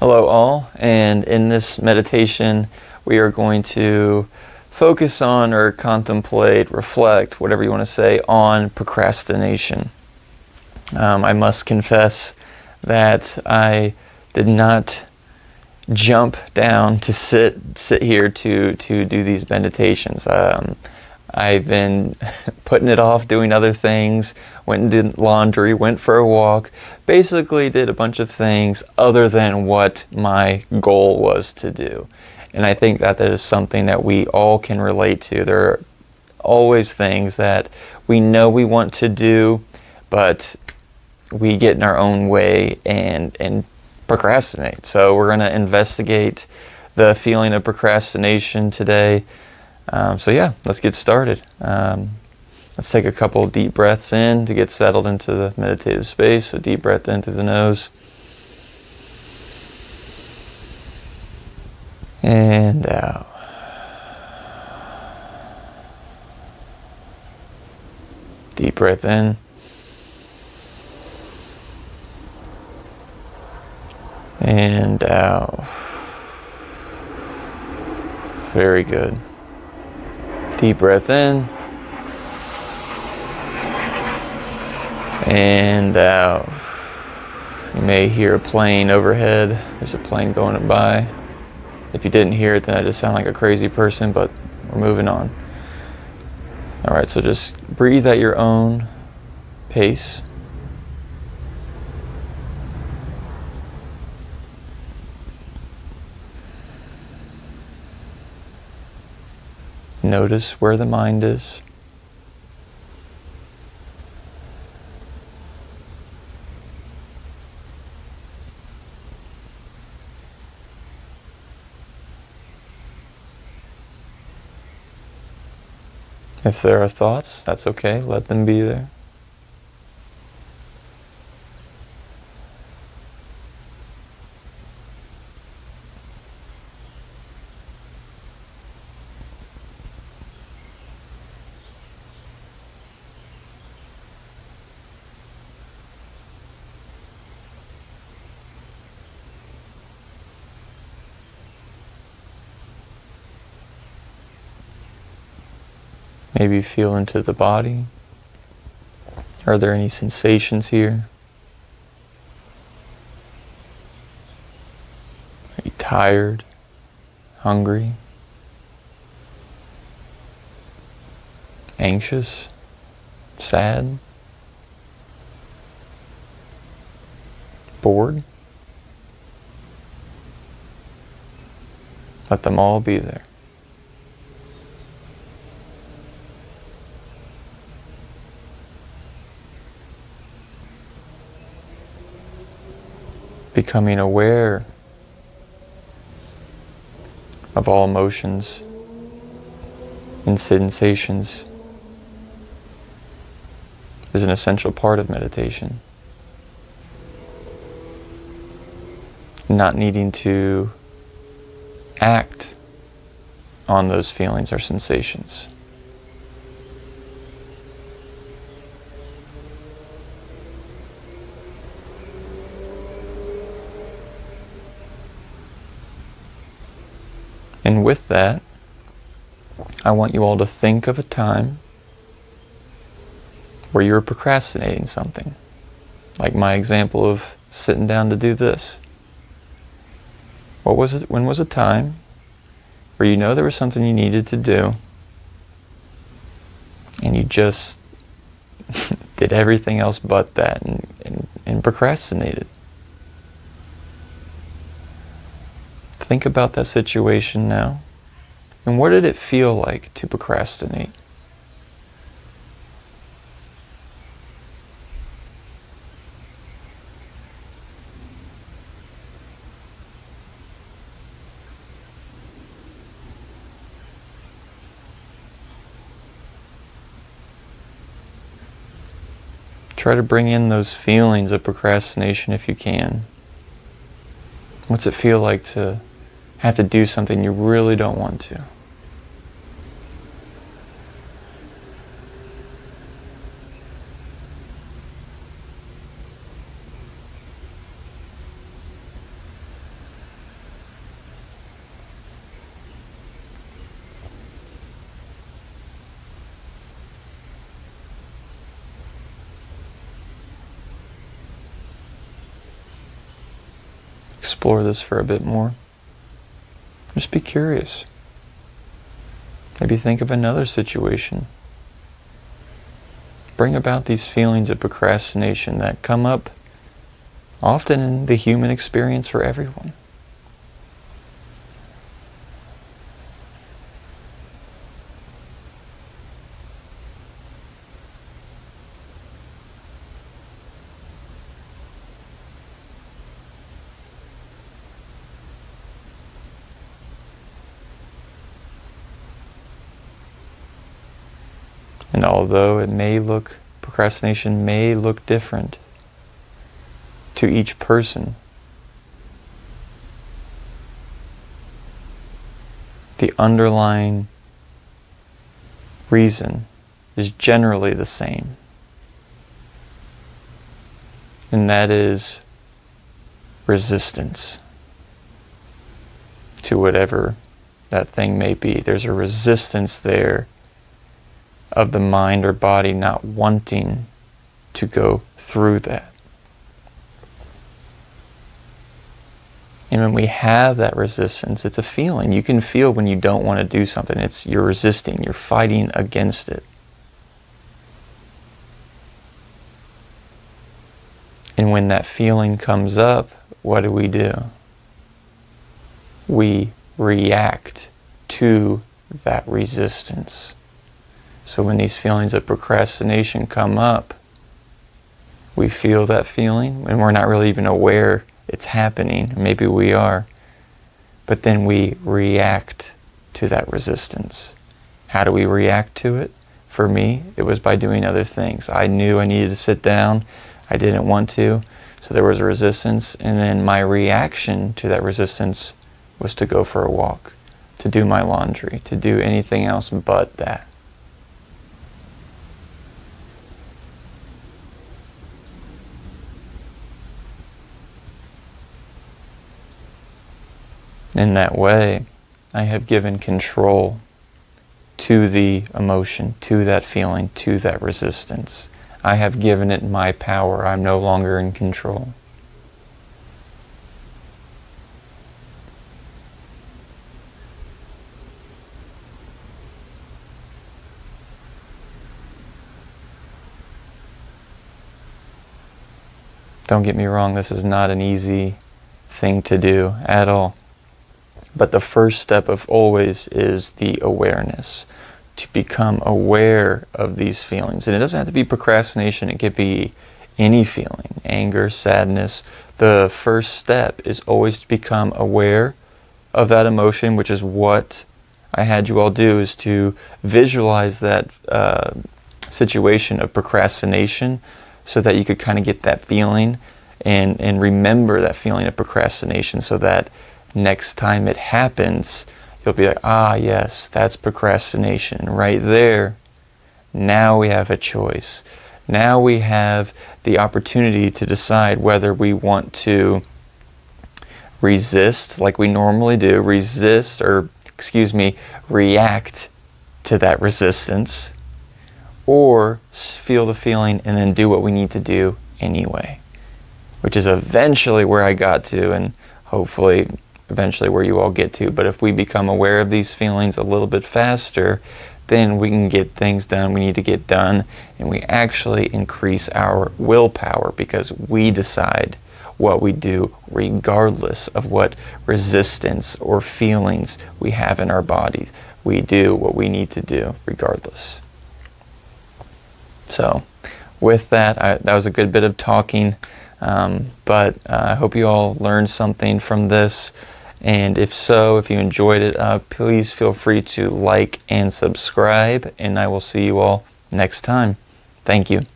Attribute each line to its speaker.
Speaker 1: Hello all, and in this meditation we are going to focus on or contemplate, reflect, whatever you want to say, on procrastination. I must confess that I did not jump down to sit here to do these meditations. I've been putting it off, doing other things, went and did laundry, went for a walk, basically did a bunch of things other than what my goal was to do. And I think that is something that we all can relate to. There are always things that we know we want to do, but we get in our own way and procrastinate. So we're going to investigate the feeling of procrastination today. So yeah, let's get started. Let's take a couple of deep breaths in to get settled into the meditative space. So deep breath in through the nose. And out. Deep breath in. And out. Very good. Deep breath in. And out. You may hear a plane overhead. There's a plane going by. If you didn't hear it, then I just sound like a crazy person, but we're moving on. All right, so just breathe at your own pace. Notice where the mind is. If there are thoughts, that's okay, let them be there. Maybe feel into the body. Are there any sensations here? Are you tired? Hungry? Anxious? Sad? Bored? Let them all be there. Becoming aware of all emotions and sensations is an essential part of meditation. Not needing to act on those feelings or sensations. And with that, I want you all to think of a time where you were procrastinating something. Like my example of sitting down to do this. What was it? When was a time where you know there was something you needed to do and you just did everything else but that and procrastinated? Think about that situation now. And what did it feel like to procrastinate? Try to bring in those feelings of procrastination if you can. What's it feel like to have to do something you really don't want to? explore this for a bit more. Just be curious. Maybe think of another situation. Bring about these feelings of procrastination that come up often in the human experience for everyone. And although procrastination may look different to each person, the underlying reason is generally the same. And that is resistance to whatever that thing may be. There's a resistance there of the mind or body not wanting to go through that. And when we have that resistance, it's a feeling. You can feel when you don't want to do something. You're resisting, you're fighting against it. And when that feeling comes up, what do? We react to that resistance. So when these feelings of procrastination come up, we feel that feeling and we're not really even aware it's happening. Maybe we are. But then we react to that resistance. How do we react to it? For me, it was by doing other things. I knew I needed to sit down. I didn't want to. So there was a resistance. And then my reaction to that resistance was to go for a walk, to do my laundry, to do anything else but that. In that way, I have given control to the emotion, to that feeling, to that resistance. I have given it my power. I'm no longer in control. Don't get me wrong, this is not an easy thing to do at all. But the first step of always is the awareness, to become aware of these feelings. And it doesn't have to be procrastination, it could be any feeling, anger, sadness. The first step is always to become aware of that emotion, which is what I had you all do, is to visualize that situation of procrastination so that you could kind of get that feeling and remember that feeling of procrastination, so that next time it happens, you'll be like, ah, yes, that's procrastination right there. Now we have a choice. Now we have the opportunity to decide whether we want to resist, like we normally do, react to that resistance, or feel the feeling and then do what we need to do anyway, which is eventually where I got to, and hopefully eventually where you all get to. But if we become aware of these feelings a little bit faster, then we can get things done we need to get done, and we actually increase our willpower because we decide what we do regardless of what resistance or feelings we have in our bodies. We do what we need to do regardless. So with that, that was a good bit of talking, but I hope you all learned something from this. And if so, if you enjoyed it, please feel free to like and subscribe, and I will see you all next time. Thank you.